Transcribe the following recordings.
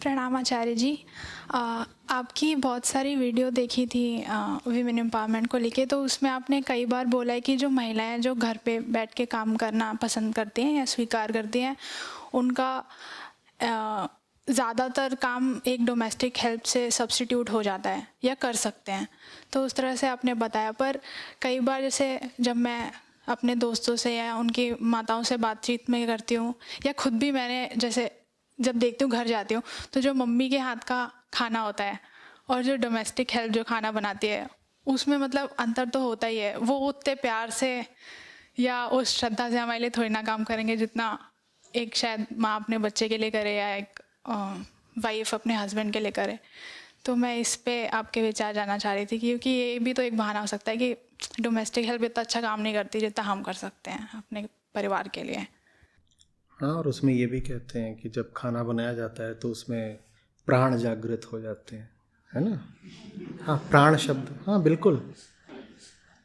प्रणाम आचार्य जी। आपकी बहुत सारी वीडियो देखी थी विमेन एम्पावरमेंट को लेके, तो उसमें आपने कई बार बोला है कि जो महिलाएं जो घर पे बैठ के काम करना पसंद करती हैं या स्वीकार करती हैं, उनका ज़्यादातर काम एक डोमेस्टिक हेल्प से सब्स्टिट्यूट हो जाता है या कर सकते हैं। तो उस तरह से आपने बताया, पर कई बार जैसे जब मैं अपने दोस्तों से या उनकी माताओं से बातचीत में करती हूँ, या खुद भी मैंने जैसे जब देखती हूँ घर जाती हूँ, तो जो मम्मी के हाथ का खाना होता है और जो डोमेस्टिक हेल्प जो खाना बनाती है, उसमें मतलब अंतर तो होता ही है। वो उतने प्यार से या उस श्रद्धा से हमारे लिए थोड़ी ना काम करेंगे जितना एक शायद माँ अपने बच्चे के लिए करे या एक वाइफ अपने हस्बैंड के लिए करे। तो मैं इस पे आपके विचार जानना चाह रही थी, क्योंकि ये भी तो एक बहाना हो सकता है कि डोमेस्टिक हेल्प इतना अच्छा काम नहीं करती जितना हम कर सकते हैं अपने परिवार के लिए। हाँ, और उसमें ये भी कहते हैं कि जब खाना बनाया जाता है तो उसमें प्राण जागृत हो जाते हैं, है ना। हाँ, प्राण शब्द, हाँ बिल्कुल,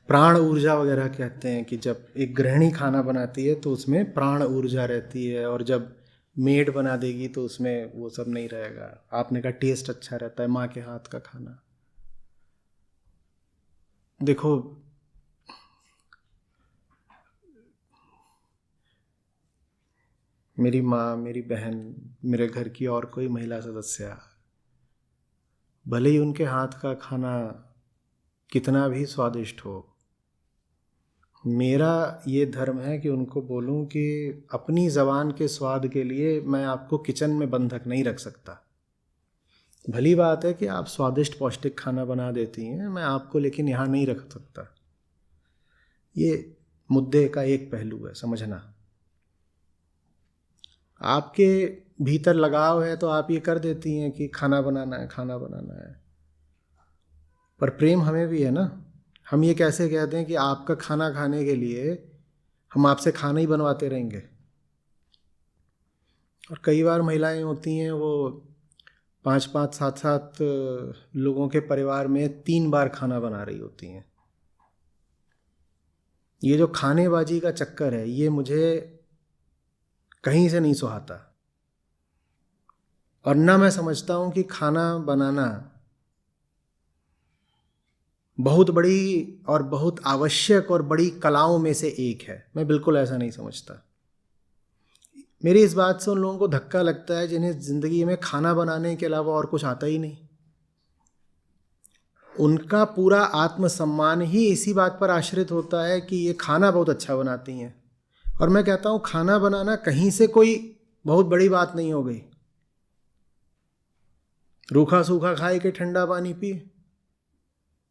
प्राण ऊर्जा वगैरह कहते हैं कि जब एक गृहिणी खाना बनाती है तो उसमें प्राण ऊर्जा रहती है, और जब मेड बना देगी तो उसमें वो सब नहीं रहेगा। आपने कहा टेस्ट अच्छा रहता है माँ के हाथ का खाना। देखो, मेरी माँ, मेरी बहन, मेरे घर की और कोई महिला सदस्य, भले ही उनके हाथ का खाना कितना भी स्वादिष्ट हो, मेरा ये धर्म है कि उनको बोलूं कि अपनी ज़बान के स्वाद के लिए मैं आपको किचन में बंधक नहीं रख सकता। भली बात है कि आप स्वादिष्ट पौष्टिक खाना बना देती हैं, मैं आपको लेकिन यहाँ नहीं रख सकता। ये मुद्दे का एक पहलू है, समझना। आपके भीतर लगाव है तो आप ये कर देती हैं कि खाना बनाना है, खाना बनाना है, पर प्रेम हमें भी है ना। हम ये कैसे कहते हैं कि आपका खाना खाने के लिए हम आपसे खाना ही बनवाते रहेंगे। और कई बार महिलाएं होती हैं, वो 5-5, 7-7 लोगों के परिवार में 3 बार खाना बना रही होती हैं। ये जो खानेबाजी का चक्कर है, ये मुझे कहीं से नहीं सुहाता, और ना मैं समझता हूँ कि खाना बनाना बहुत बड़ी और बहुत आवश्यक और बड़ी कलाओं में से एक है। मैं बिल्कुल ऐसा नहीं समझता। मेरी इस बात से उन लोगों को धक्का लगता है जिन्हें ज़िंदगी में खाना बनाने के अलावा और कुछ आता ही नहीं। उनका पूरा आत्मसम्मान ही इसी बात पर आश्रित होता है कि ये खाना बहुत अच्छा बनाती हैं। और मैं कहता हूँ खाना बनाना कहीं से कोई बहुत बड़ी बात नहीं हो गई। रूखा सूखा खाए के ठंडा पानी पिए,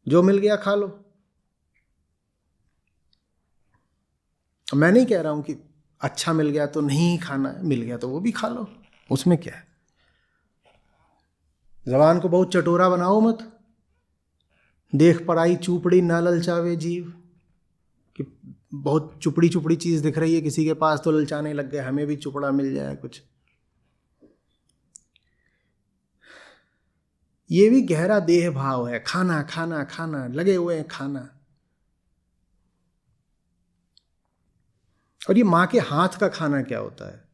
जो मिल गया खा लो। मैं नहीं कह रहा हूं कि अच्छा मिल गया तो नहीं खाना है, मिल गया तो वो भी खा लो, उसमें क्या है। जबान को बहुत चटोरा बनाओ मत। देख पराई चूपड़ी ना ललचावे जीव, कि बहुत चुपड़ी चुपड़ी चीज दिख रही है किसी के पास तो ललचाने लग गए, हमें भी चुपड़ा मिल जाए कुछ। ये भी गहरा देह भाव है, खाना खाना खाना, लगे हुए हैं खाना। और ये माँ के हाथ का खाना क्या होता है।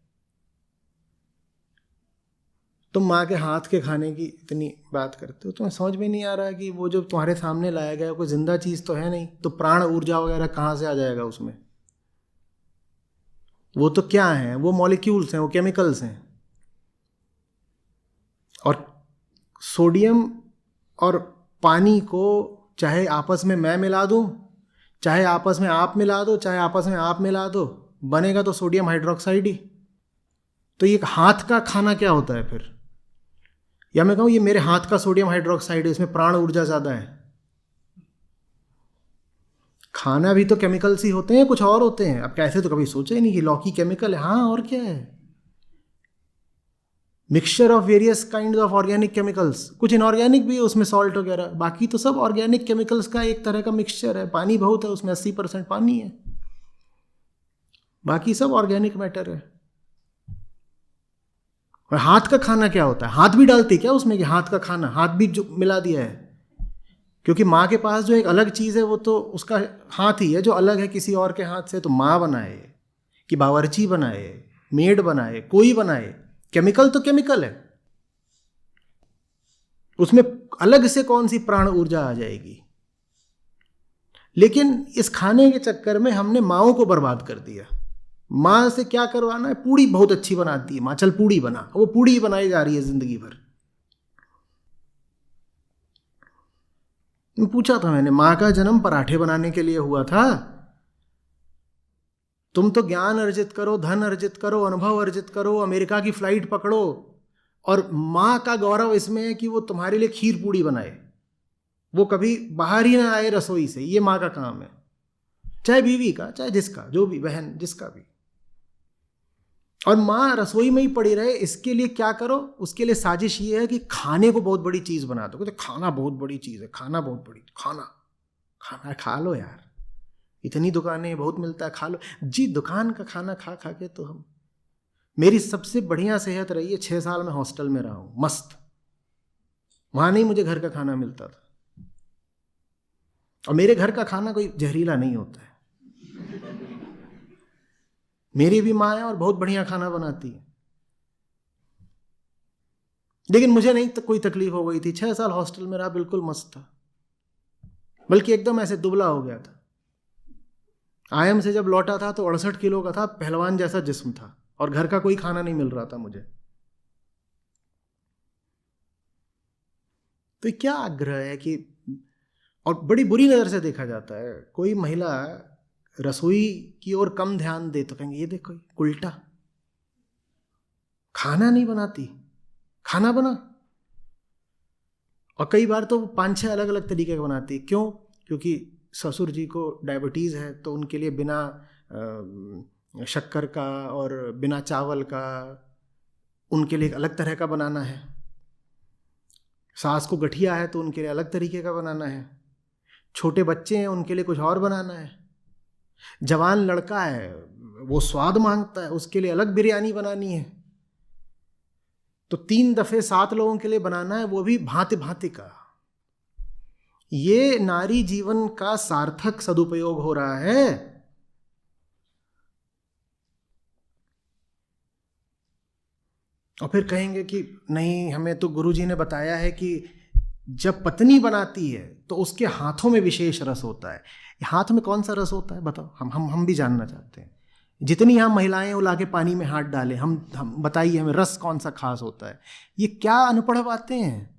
तुम माँ के हाथ के खाने की इतनी बात करते हो, तुम्हें समझ में नहीं आ रहा है कि वो जो तुम्हारे सामने लाया गया कोई जिंदा चीज तो है नहीं, तो प्राण ऊर्जा वगैरह कहाँ से आ जाएगा उसमें। वो तो क्या है, वो मॉलिक्यूल्स हैं, वो केमिकल्स हैं। और सोडियम और पानी को चाहे आपस में मैं मिला दूं, चाहे आपस में आप मिला दो, चाहे आपस में आप मिला दो, बनेगा तो सोडियम हाइड्रोक्साइड ही। तो ये हाथ का खाना क्या होता है फिर। या मैं कहूं ये मेरे हाथ का सोडियम हाइड्रोक्साइड है, इसमें प्राण ऊर्जा ज्यादा है। खाना भी तो केमिकल्स ही होते हैं, कुछ और होते हैं। अब कैसे तो कभी सोचा ही नहीं कि लौकी केमिकल है। हाँ, और क्या है, mixture of various kind of organic chemicals. कुछ इनऑर्गेनिक भी है उसमें, सॉल्ट वगैरह, बाकी तो सब ऑर्गेनिक केमिकल्स का एक तरह का मिक्सचर है। पानी बहुत है उसमें, 80% पानी है, बाकी सब ऑर्गेनिक मैटर है। और हाथ का खाना क्या होता है, हाथ भी डालती क्या उसमें कि हाथ का खाना, हाथ भी जो मिला दिया है। क्योंकि माँ के पास जो एक अलग चीज़ है वो तो उसका हाथ ही है जो अलग है किसी और के हाथ से। तो माँ बनाए कि बावर्ची बनाए, मेड बनाए, कोई बनाए, केमिकल तो केमिकल है। उसमें अलग से कौन सी प्राण ऊर्जा आ जाएगी। लेकिन इस खाने के चक्कर में हमने माँओं को बर्बाद कर दिया। माँ से क्या करवाना है, पूड़ी बहुत अच्छी बनाती है माँ, चल पूड़ी बना, वो पूड़ी ही बनाई जा रही है जिंदगी भर। पूछा था मैंने, माँ का जन्म पराठे बनाने के लिए हुआ था? तुम तो ज्ञान अर्जित करो, धन अर्जित करो, अनुभव अर्जित करो, अमेरिका की फ्लाइट पकड़ो, और माँ का गौरव इसमें है कि वो तुम्हारे लिए खीर पूड़ी बनाए, वो कभी बाहर ही ना आए रसोई से। ये माँ का काम है, चाहे बीवी का, चाहे जिसका, जो भी, बहन जिसका भी। और माँ रसोई में ही पड़ी रहे, इसके लिए क्या करो? उसके लिए साजिश ये है कि खाने को बहुत बड़ी चीज़ बना दो। तो खाना बहुत बड़ी चीज़ है, खाना बहुत बड़ी, खाना खा लो यार, इतनी दुकानें, बहुत मिलता है, खा लो जी। दुकान का खाना खा खा के तो मेरी सबसे बढ़िया सेहत रही है। 6 साल में हॉस्टल में रहा हूँ, मस्त। वहाँ नहीं मुझे घर का खाना मिलता था, और मेरे घर का खाना कोई जहरीला नहीं होता है। मेरी भी माँ है और बहुत बढ़िया खाना बनाती है, लेकिन मुझे नहीं कोई तकलीफ हो गई थी। 6 साल हॉस्टल में रहा, बिल्कुल मस्त था, बल्कि एकदम ऐसे दुबला हो गया था। आईएम से जब लौटा था तो 68 किलो का था, पहलवान जैसा जिस्म था, और घर का कोई खाना नहीं मिल रहा था मुझे। तो क्या आग्रह है कि, और बड़ी बुरी नज़र से देखा जाता है, कोई महिला रसोई की ओर कम ध्यान दे तो कहेंगे ये देखो उल्टा, खाना नहीं बनाती, खाना बना। और कई बार तो 5-6 अलग अलग तरीके का बनाती। क्यों? क्योंकि ससुर जी को डायबिटीज़ है, तो उनके लिए बिना शक्कर का और बिना चावल का उनके लिए एक अलग तरह का बनाना है। सास को गठिया है तो उनके लिए अलग तरीके का बनाना है। छोटे बच्चे हैं उनके लिए कुछ और बनाना है। जवान लड़का है वो स्वाद मांगता है, उसके लिए अलग बिरयानी बनानी है। तो 3 दफ़े 7 लोगों के लिए बनाना है, वो भी भांति भांति का। ये नारी जीवन का सार्थक सदुपयोग हो रहा है। और फिर कहेंगे कि नहीं, हमें तो गुरुजी ने बताया है कि जब पत्नी बनाती है तो उसके हाथों में विशेष रस होता है। हाथ में कौन सा रस होता है बताओ, हम भी जानना चाहते हैं। जितनी हम महिलाएं उला के पानी में हाथ डालें, हम बताइए हमें रस कौन सा खास होता है। ये क्या अनपढ़ बातें हैं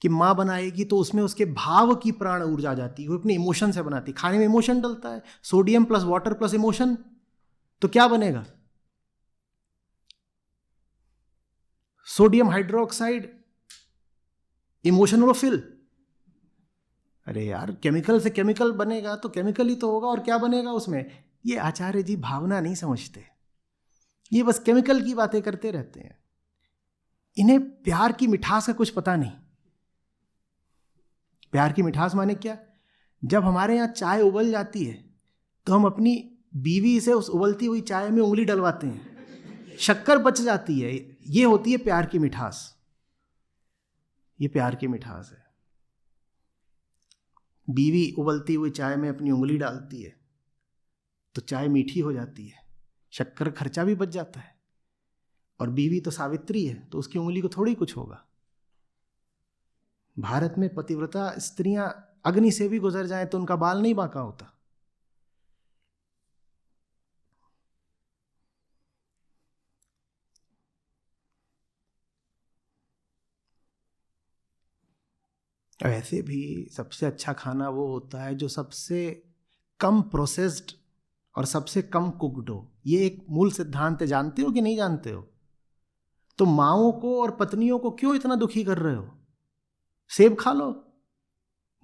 कि माँ बनाएगी तो उसमें उसके भाव की प्राण ऊर्जा आ जाती है, वो अपने इमोशन से बनाती। खाने में इमोशन डलता है, sodium plus water plus emotion, तो क्या बनेगा? सोडियम हाइड्रोक्साइड इमोशनोफिल। अरे यार, केमिकल से केमिकल बनेगा तो केमिकल ही तो होगा, और क्या बनेगा उसमें? ये आचार्य जी भावना नहीं समझते, ये बस केमिकल की बातें करते रहते हैं। इन्हें प्यार की मिठास का कुछ पता नहीं। प्यार की मिठास माने क्या? जब हमारे यहाँ चाय उबल जाती है तो हम अपनी बीवी से उस उबलती हुई चाय में उंगली डलवाते हैं, शक्कर बच जाती है। ये होती है प्यार की मिठास। ये प्यार की मिठास है। बीवी उबलती हुई चाय में अपनी उंगली डालती है तो चाय मीठी हो जाती है, शक्कर खर्चा भी बच जाता है। और बीवी तो सावित्री है तो उसकी उंगली को थोड़ी कुछ होगा। भारत में पतिव्रता स्त्रियां अग्नि से भी गुजर जाएं तो उनका बाल नहीं बांका होता। वैसे भी सबसे अच्छा खाना वो होता है जो सबसे कम प्रोसेस्ड और सबसे कम कुक्ड हो। ये एक मूल सिद्धांत है, जानते हो कि नहीं जानते हो? तो माँओं को और पत्नियों को क्यों इतना दुखी कर रहे हो? सेब खा लो,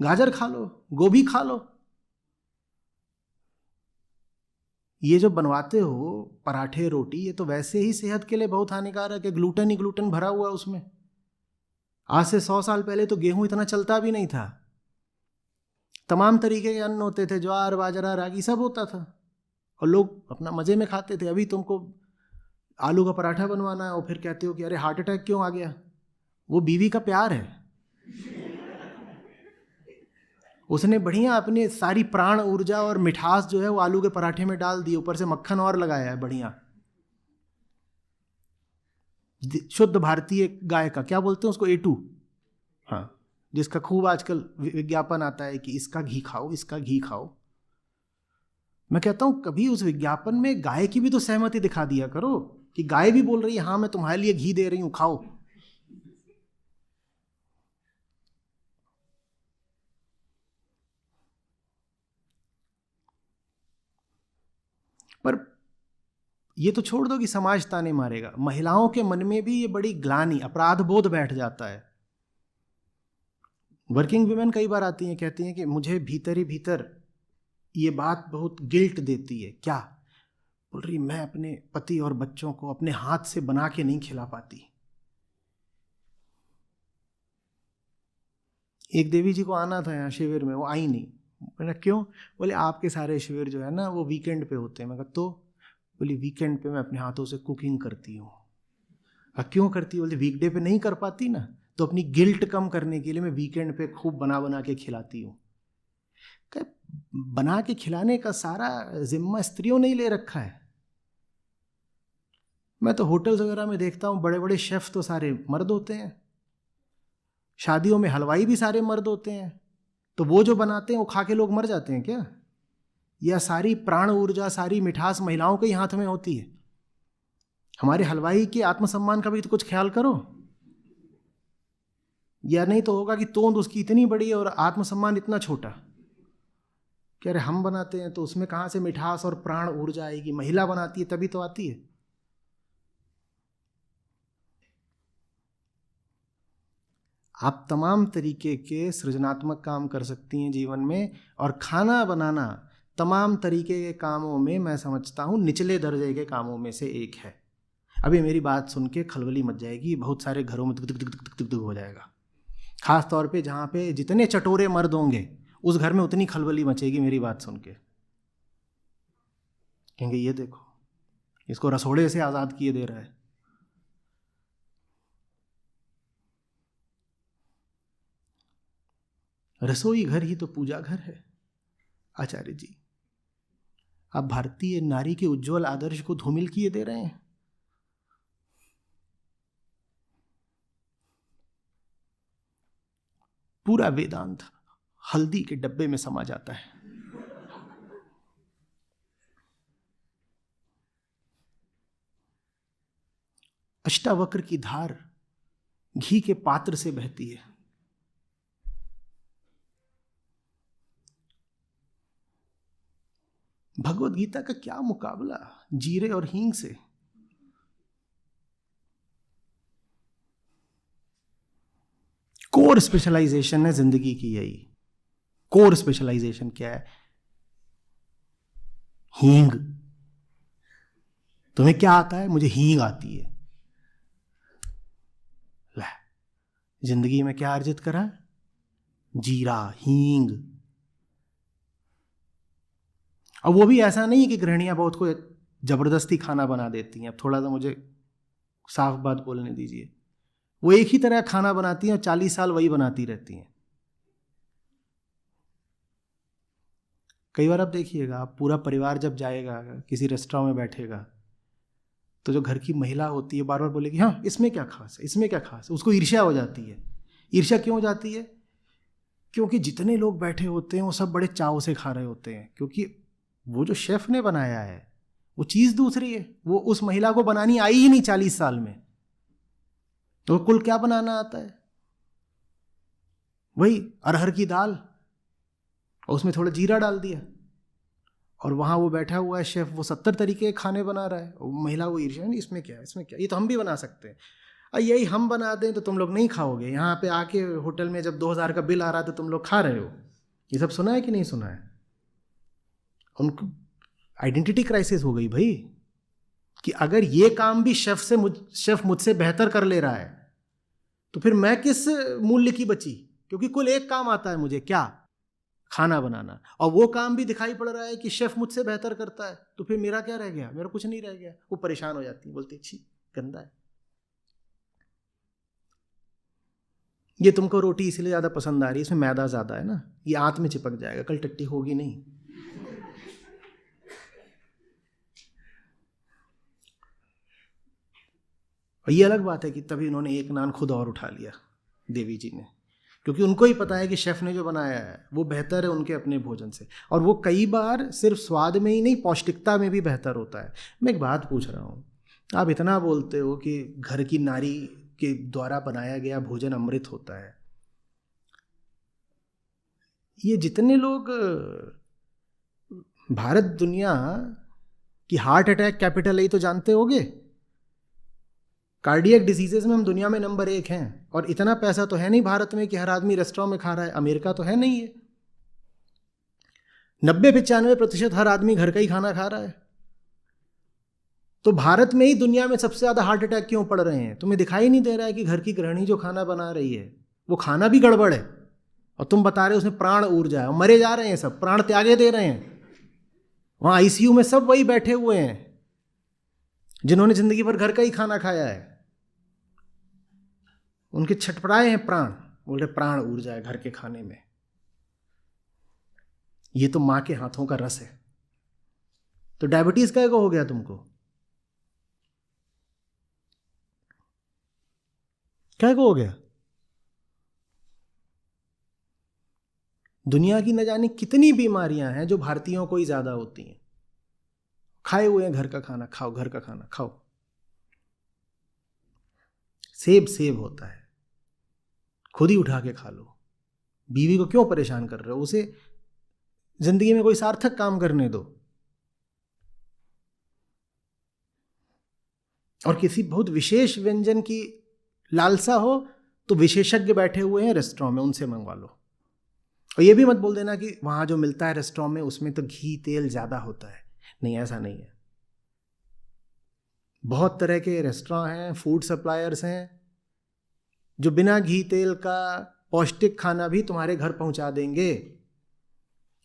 गाजर खा लो, गोभी खा लो। ये जो बनवाते हो पराठे रोटी, ये तो वैसे ही सेहत के लिए बहुत हानिकारक है। ग्लूटेन ही ग्लूटेन भरा हुआ है उसमें। आज से 100 साल पहले तो गेहूं इतना चलता भी नहीं था। तमाम तरीके के अन्न होते थे, ज्वार बाजरा रागी सब होता था, और लोग अपना मजे में खाते थे। अभी तुमको आलू का पराठा बनवाना है और फिर कहते हो कि अरे हार्ट अटैक क्यों आ गया? वो बीवी का प्यार है। उसने बढ़िया अपनी सारी प्राण ऊर्जा और मिठास जो है वो आलू के पराठे में डाल दी, ऊपर से मक्खन और लगाया है बढ़िया। शुद्ध भारतीय गाय का क्या बोलते हैं उसको? A2। हाँ, जिसका खूब आजकल विज्ञापन आता है कि इसका घी खाओ, इसका घी खाओ। मैं कहता हूं कभी उस विज्ञापन में गाय की भी तो सहमति दिखा दिया करो कि गाय भी बोल रही है हाँ मैं तुम्हारे लिए घी दे रही हूं, खाओ। पर ये तो छोड़ दो कि समाज ताने मारेगा, महिलाओं के मन में भी ये बड़ी ग्लानि, अपराध बोध बैठ जाता है। वर्किंग वुमेन कई बार आती हैं, कहती हैं कि मुझे भीतर ही भीतर ये बात बहुत गिल्ट देती है। क्या? बोल रही मैं अपने पति और बच्चों को अपने हाथ से बना के नहीं खिला पाती। एक देवी जी को आना था यहाँ शिविर में, वो आई नहीं। मैंने क्यों? बोले आपके सारे शिविर जो है ना वो वीकेंड पे होते हैं। मैं कहा तो? बोली वीकेंड पे मैं अपने हाथों से कुकिंग करती हूँ। क्यों करती है? बोले वीकडे पे नहीं कर पाती ना, तो अपनी गिल्ट कम करने के लिए मैं वीकेंड पे खूब बना बना के खिलाती हूँ। बना के खिलाने का सारा जिम्मा स्त्रियों ने ही ले रखा है। मैं तो होटल्स वगैरह में देखता हूँ बड़े बड़े शेफ तो सारे मर्द होते हैं, शादियों में हलवाई भी सारे मर्द होते हैं। तो वो जो बनाते हैं वो खा के लोग मर जाते हैं क्या? या सारी प्राण ऊर्जा, सारी मिठास महिलाओं के ही हाथ में होती है? हमारे हलवाई के आत्मसम्मान का भी तो कुछ ख्याल करो। या नहीं तो होगा कि तोंद उसकी इतनी बड़ी है और आत्मसम्मान इतना छोटा। कह रहे हम बनाते हैं तो उसमें कहाँ से मिठास और प्राण ऊर्जा आएगी? महिला बनाती है तभी तो आती है। आप तमाम तरीके के सृजनात्मक काम कर सकती हैं जीवन में, और खाना बनाना तमाम तरीके के कामों में मैं समझता हूँ निचले दर्जे के कामों में से एक है। अभी मेरी बात सुन के खलबली मच जाएगी, बहुत सारे घरों में दुक दुक दुक दुक दुक दुक हो जाएगा। खास तौर पे जहाँ पे जितने चटोरे मर्द होंगे उस घर में उतनी खलबली मचेगी मेरी बात सुन के। कहेंगे ये देखो इसको रसोड़े से आज़ाद किए दे रहा है। रसोई घर ही तो पूजा घर है। आचार्य जी, आप भारतीय नारी के उज्जवल आदर्श को धूमिल किए दे रहे हैं। पूरा वेदांत हल्दी के डब्बे में समा जाता है। अष्टावक्र की धार घी के पात्र से बहती है। भगवत गीता का क्या मुकाबला जीरे और हींग से। कोर स्पेशलाइजेशन है जिंदगी की, यही कोर स्पेशलाइजेशन क्या है? हींग। तुम्हें क्या आता है? मुझे हींग आती है। जिंदगी में क्या अर्जित करा? जीरा, हींग। अब वो भी ऐसा नहीं है कि गृहिणियां बहुत को जबरदस्ती खाना बना देती हैं। अब थोड़ा सा मुझे साफ बात बोलने दीजिए। वो एक ही तरह खाना बनाती हैं और 40 साल वही बनाती रहती हैं। कई बार आप देखिएगा, आप पूरा परिवार जब जाएगा किसी रेस्टोरेंट में बैठेगा तो जो घर की महिला होती है बार बार बोलेगी हाँ इसमें क्या खास है, इसमें क्या खास है। उसको ईर्ष्या हो जाती है। ईर्ष्या क्यों हो जाती है? क्योंकि जितने लोग बैठे होते हैं वो सब बड़े चाव से खा रहे होते हैं, क्योंकि वो जो शेफ ने बनाया है वो चीज़ दूसरी है। वो उस महिला को बनानी आई ही नहीं 40 साल में, तो कुल क्या बनाना आता है? वही अरहर की दाल और उसमें थोड़ा जीरा डाल दिया, और वहाँ वो बैठा हुआ है शेफ, वो 70 तरीके के खाने बना रहा है। और महिला वो ईर्ष्या, नहीं इसमें क्या है, इसमें क्या, ये तो हम भी बना सकते हैं। और यही हम बना दें तो तुम लोग नहीं खाओगे। यहाँ पे आके होटल में जब 2000 का बिल आ रहा है तो तुम लोग खा रहे हो। ये सब सुना है कि नहीं सुना है? उनको आइडेंटिटी क्राइसिस हो गई भाई, कि अगर ये काम भी शेफ मुझसे बेहतर कर ले रहा है तो फिर मैं किस मूल्य की बची? क्योंकि कुल एक काम आता है मुझे, क्या? खाना बनाना। और वो काम भी दिखाई पड़ रहा है कि शेफ मुझसे बेहतर करता है, तो फिर मेरा क्या रह गया? मेरा कुछ नहीं रह गया। वो परेशान हो जाती है, बोलती छी गंदा है। ये तुमको रोटी इसलिए ज़्यादा पसंद आ रही है, इसमें मैदा ज़्यादा है ना, ये आंत में चिपक जाएगा, कल टट्टी होगी नहीं। और ये अलग बात है कि तभी उन्होंने एक नान खुद और उठा लिया देवी जी ने। क्योंकि उनको ही पता है कि शेफ ने जो बनाया है वो बेहतर है उनके अपने भोजन से, और वो कई बार सिर्फ स्वाद में ही नहीं पौष्टिकता में भी बेहतर होता है। मैं एक बात पूछ रहा हूँ, आप इतना बोलते हो कि घर की नारी के द्वारा बनाया गया भोजन अमृत होता है, ये जितने लोग भारत दुनिया की हार्ट अटैक कैपिटल है, ये तो जानते होगे, कार्डियक डिजीजेस में हम दुनिया में नंबर 1 हैं, और इतना पैसा तो है नहीं भारत में कि हर आदमी रेस्टोरेंट में खा रहा है। अमेरिका तो है नहीं है, 90-95% हर आदमी घर का ही खाना खा रहा है। तो भारत में ही दुनिया में सबसे ज़्यादा हार्ट अटैक क्यों पड़ रहे हैं? तुम्हें दिखाई नहीं दे रहा है कि घर की गृहिणी जो खाना बना रही है वो खाना भी गड़बड़ है, और तुम बता रहे हो उसमें प्राण ऊर्जा है, और मरे जा रहे हैं सब, प्राण त्यागे दे रहे हैं। वहाँ आईसीयू में सब वही बैठे हुए हैं जिन्होंने जिंदगी भर घर का ही खाना खाया है, उनके छटपटाए हैं प्राण, बोल रहे प्राण ऊर्जा है घर के खाने में। ये तो मां के हाथों का रस है। तो डायबिटीज का हो गया तुमको? क्या हो गया? दुनिया की न जाने कितनी बीमारियां हैं जो भारतीयों को ही ज्यादा होती हैं। खाए हुए हैं घर का खाना, खाओ घर का खाना खाओ। सेब होता है, खुद ही उठा के खा लो। बीवी को क्यों परेशान कर रहे हो? उसे जिंदगी में कोई सार्थक काम करने दो। और किसी बहुत विशेष व्यंजन की लालसा हो तो विशेषज्ञ बैठे हुए हैं रेस्टोरेंट में, उनसे मंगवा लो। और ये भी मत बोल देना कि वहां जो मिलता है रेस्टोरेंट में उसमें तो घी तेल ज्यादा होता है। नहीं, ऐसा नहीं है। बहुत तरह के रेस्टोरेंट हैं, फूड सप्लायर्स हैं जो बिना घी तेल का पौष्टिक खाना भी तुम्हारे घर पहुंचा देंगे।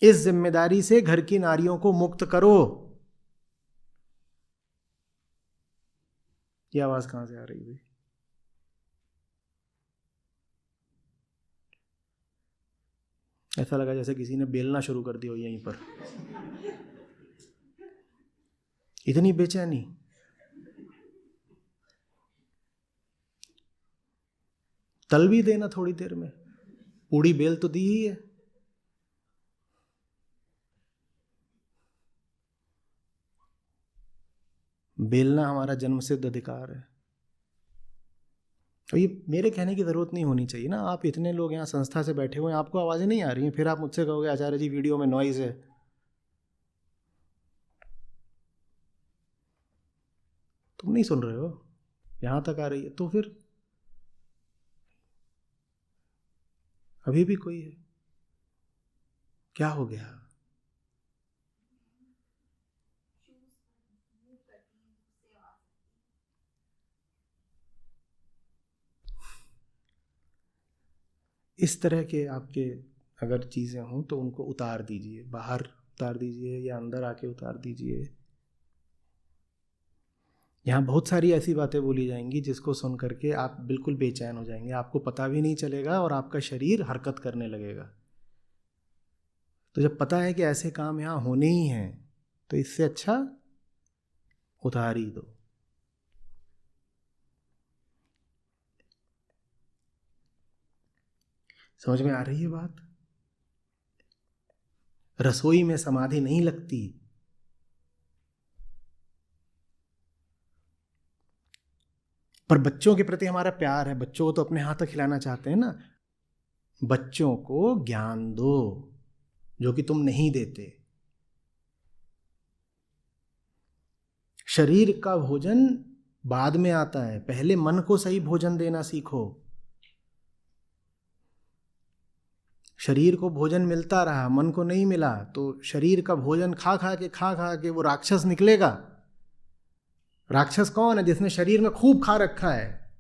इस जिम्मेदारी से घर की नारियों को मुक्त करो। ये आवाज कहां से आ रही है? ऐसा लगा जैसे किसी ने बेलना शुरू कर दिया हो यहीं पर। इतनी बेचैनी। तल भी देना थोड़ी देर में, पूड़ी बेल तो दी ही है। बेलना हमारा जन्मसिद्ध अधिकार है। और ये मेरे कहने की जरूरत नहीं होनी चाहिए ना। आप इतने लोग यहाँ संस्था से बैठे हुए हैं, आपको आवाजें नहीं आ रही हैं, फिर आप मुझसे कहोगे आचार्य जी वीडियो में नॉइज है। तुम नहीं सुन रहे हो, यहां तक आ रही है तो फिर अभी भी कोई है? क्या हो गया? इस तरह के आपके अगर चीजें हों तो उनको उतार दीजिए, बाहर उतार दीजिए या अंदर आके उतार दीजिए। यहाँ बहुत सारी ऐसी बातें बोली जाएंगी जिसको सुन करके आप बिल्कुल बेचैन हो जाएंगे, आपको पता भी नहीं चलेगा और आपका शरीर हरकत करने लगेगा। तो जब पता है कि ऐसे काम यहाँ होने ही हैं तो इससे अच्छा उतार ही दो। समझ में आ रही है बात? रसोई में समाधि नहीं लगती। पर बच्चों के प्रति हमारा प्यार है, बच्चों को तो अपने हाथ तक खिलाना चाहते हैं ना। बच्चों को ज्ञान दो जो कि तुम नहीं देते। शरीर का भोजन बाद में आता है, पहले मन को सही भोजन देना सीखो। शरीर को भोजन मिलता रहा, मन को नहीं मिला, तो शरीर का भोजन खा खा के वो राक्षस निकलेगा। राक्षस कौन है? जिसने शरीर में खूब खा रखा है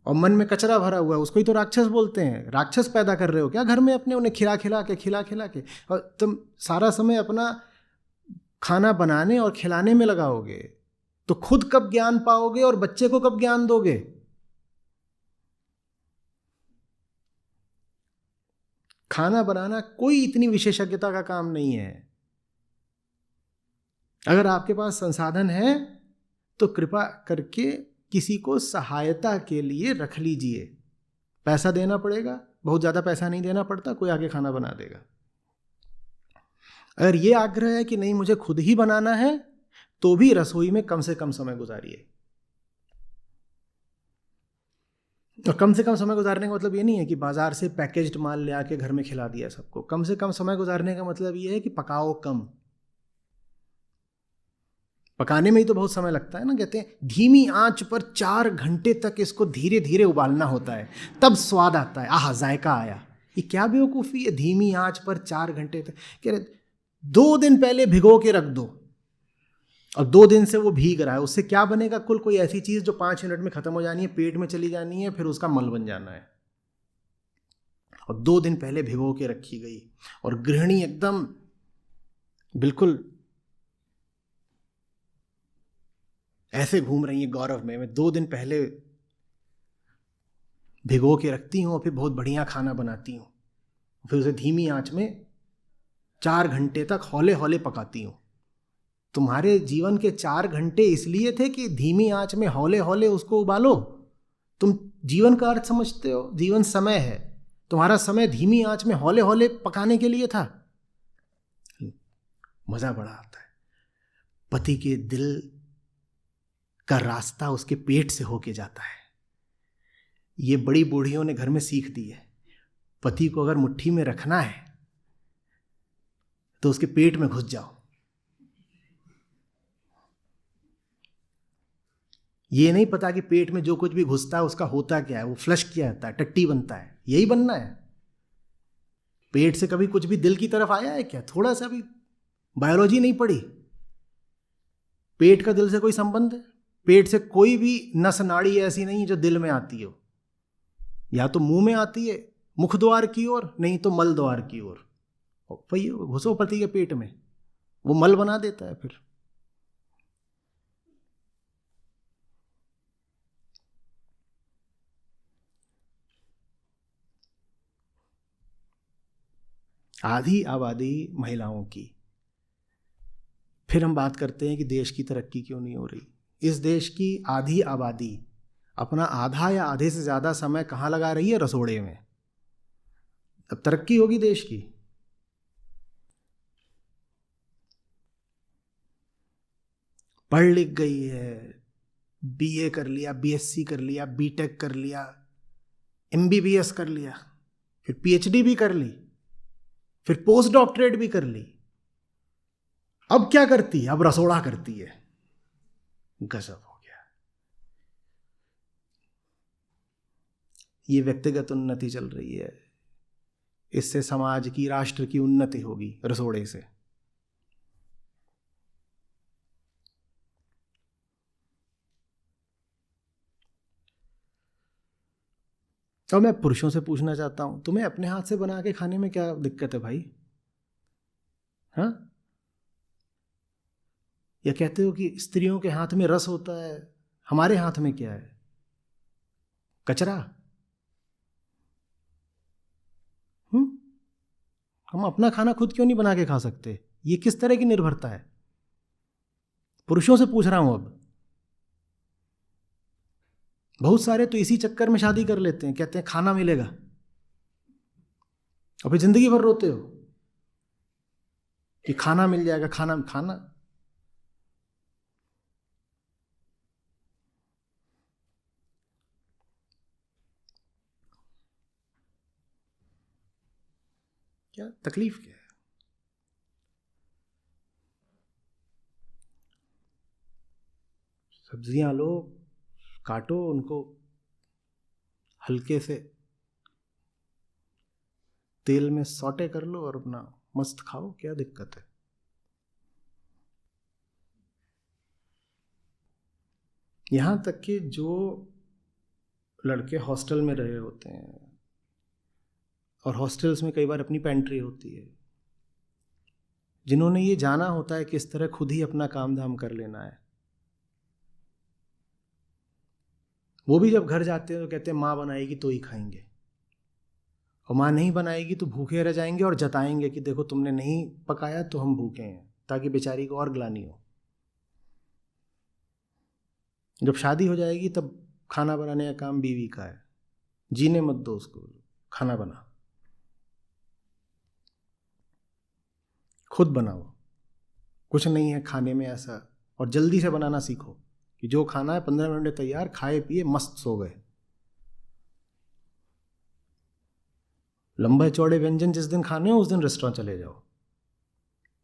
और मन में कचरा भरा हुआ है, उसको ही तो राक्षस बोलते हैं। राक्षस पैदा कर रहे हो क्या घर में अपने? उन्हें खिला खिला के और तुम सारा समय अपना खाना बनाने और खिलाने में लगाओगे तो खुद कब ज्ञान पाओगे और बच्चे को कब ज्ञान दोगे? खाना बनाना कोई इतनी विशेषज्ञता का काम नहीं है। अगर आपके पास संसाधन है तो कृपा करके किसी को सहायता के लिए रख लीजिए। पैसा देना पड़ेगा, बहुत ज़्यादा पैसा नहीं देना पड़ता, कोई आके खाना बना देगा। अगर ये आग्रह है कि नहीं मुझे खुद ही बनाना है, तो भी रसोई में कम से कम समय गुजारिए। और कम से कम समय गुजारने का मतलब ये नहीं है कि बाजार से पैकेज्ड माल ले आके घर में खिला दिया सबको। कम से कम समय गुजारने का मतलब ये है कि पकाओ कम। पकाने में ही तो बहुत समय लगता है ना। कहते हैं धीमी आंच पर 4 घंटे तक इसको धीरे धीरे उबालना होता है, तब स्वाद आता है। आह, जायका आया। ये क्या बेवकूफ़ी है, धीमी आंच पर 4 घंटे तक। कह रहे 2 दिन पहले भिगो के रख दो और 2 दिन से वो भीग रहा है, उससे क्या बनेगा? कुल कोई ऐसी चीज़ जो 5 मिनट में ख़त्म हो जानी है, पेट में चली जानी है, फिर उसका मल बन जाना है। और 2 दिन पहले भिगो के रखी गई, और गृहिणी एकदम बिल्कुल ऐसे घूम रही है गौरव में, मैं 2 दिन पहले भिगो के रखती हूँ और फिर बहुत बढ़िया खाना बनाती हूँ, फिर उसे धीमी आंच में 4 घंटे तक हौले हौले पकाती हूँ। तुम्हारे जीवन के 4 घंटे इसलिए थे कि धीमी आंच में हौले हौले उसको उबालो। तुम जीवन का अर्थ समझते हो, जीवन समय है, तुम्हारा समय धीमी आंच में हौले हौले पकाने के लिए था। मजा बड़ा आता है। पति के दिल का रास्ता उसके पेट से होके जाता है। ये बड़ी बूढ़ियों ने घर में सीख दी है। पति को अगर मुट्ठी में रखना है तो उसके पेट में घुस जाओ। ये नहीं पता कि पेट में जो कुछ भी घुसता है उसका होता क्या है, वो फ्लश किया जाता है, टट्टी बनता है। यही बनना है। पेट से कभी कुछ भी दिल की तरफ आया है क्या? थोड़ा सा भी बायोलॉजी नहीं पढ़ी? पेट का दिल से कोई संबंध है? पेट से कोई भी नस नाड़ी ऐसी नहीं जो दिल में आती हो। या तो मुंह में आती है मुख द्वार की ओर, नहीं तो मल द्वार की ओर। वही घुसो पति के पेट में, वो मल बना देता है। फिर आधी आबादी महिलाओं की। फिर हम बात करते हैं कि देश की तरक्की क्यों नहीं हो रही। इस देश की आधी आबादी अपना आधा या आधे से ज़्यादा समय कहाँ लगा रही है? रसोड़े में। अब तरक्की होगी देश की? पढ़ लिख गई है, बीए कर लिया, बीएससी कर लिया, बीटेक कर लिया, एमबीबीएस कर लिया, फिर पीएचडी भी कर ली, फिर पोस्ट डॉक्टरेट भी कर ली। अब क्या करती है? अब रसोड़ा करती है। गजब हो गया। ये व्यक्तिगत उन्नति चल रही है। इससे समाज की, राष्ट्र की उन्नति होगी रसोड़े से। और मैं पुरुषों से पूछना चाहता हूं, तुम्हें अपने हाथ से बना के खाने में क्या दिक्कत है भाई? हाँ? या कहते हो कि स्त्रियों के हाथ में रस होता है, हमारे हाथ में क्या है? कचरा। हम अपना खाना खुद क्यों नहीं बना के खा सकते? ये किस तरह की निर्भरता है? पुरुषों से पूछ रहा हूं। अब बहुत सारे तो इसी चक्कर में शादी कर लेते हैं, कहते हैं खाना मिलेगा, और फिर जिंदगी भर रोते हो कि खाना मिल जाएगा। खाना क्या तकलीफ क्या है? सब्जियां लो, काटो, उनको हल्के से तेल में सौटे कर लो और अपना मस्त खाओ। क्या दिक्कत है? यहां तक कि जो लड़के हॉस्टल में रहे होते हैं, और हॉस्टल्स में कई बार अपनी पेंट्री होती है, जिन्होंने ये जाना होता है किस तरह खुद ही अपना काम धाम कर लेना है, वो भी जब घर जाते हैं तो कहते हैं माँ बनाएगी तो ही खाएंगे, और माँ नहीं बनाएगी तो भूखे रह जाएंगे और जताएंगे कि देखो तुमने नहीं पकाया तो हम भूखे हैं, ताकि बेचारी को और ग्लानि हो। जब शादी हो जाएगी तब खाना बनाने का काम बीवी का है, जीने मत दो उसको। खाना बना, खुद बनाओ। कुछ नहीं है खाने में ऐसा, और जल्दी से बनाना सीखो कि जो खाना है 15 मिनट में तैयार, खाए पिए मस्त सो गए। लंबे चौड़े व्यंजन जिस दिन खाने हो उस दिन रेस्टोरेंट चले जाओ।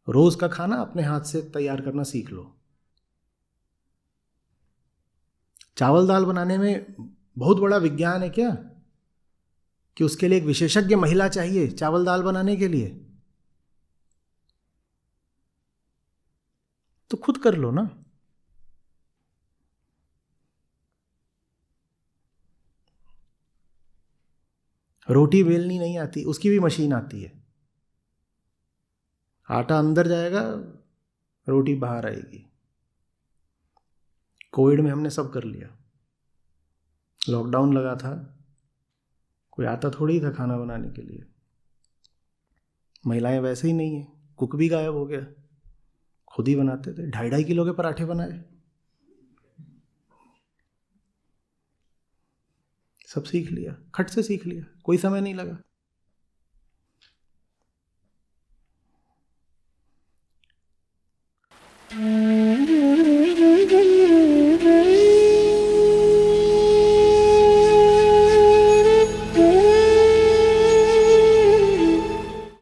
रोज का खाना अपने हाथ से तैयार करना सीख लो। चावल दाल बनाने में बहुत बड़ा विज्ञान है क्या कि उसके लिए एक विशेषज्ञ महिला चाहिए चावल दाल बनाने के लिए? तो खुद कर लो ना। रोटी बेलनी नहीं आती, उसकी भी मशीन आती है। आटा अंदर जाएगा, रोटी बाहर आएगी। कोविड में हमने सब कर लिया। लॉकडाउन लगा था, कोई आता थोड़ी था खाना बनाने के लिए। महिलाएं वैसे ही नहीं है, कुक भी गायब हो गया, खुद ही बनाते थे। 2.5 किलो के पराठे बनाए, सब सीख लिया, खट से सीख लिया, कोई समय नहीं लगा।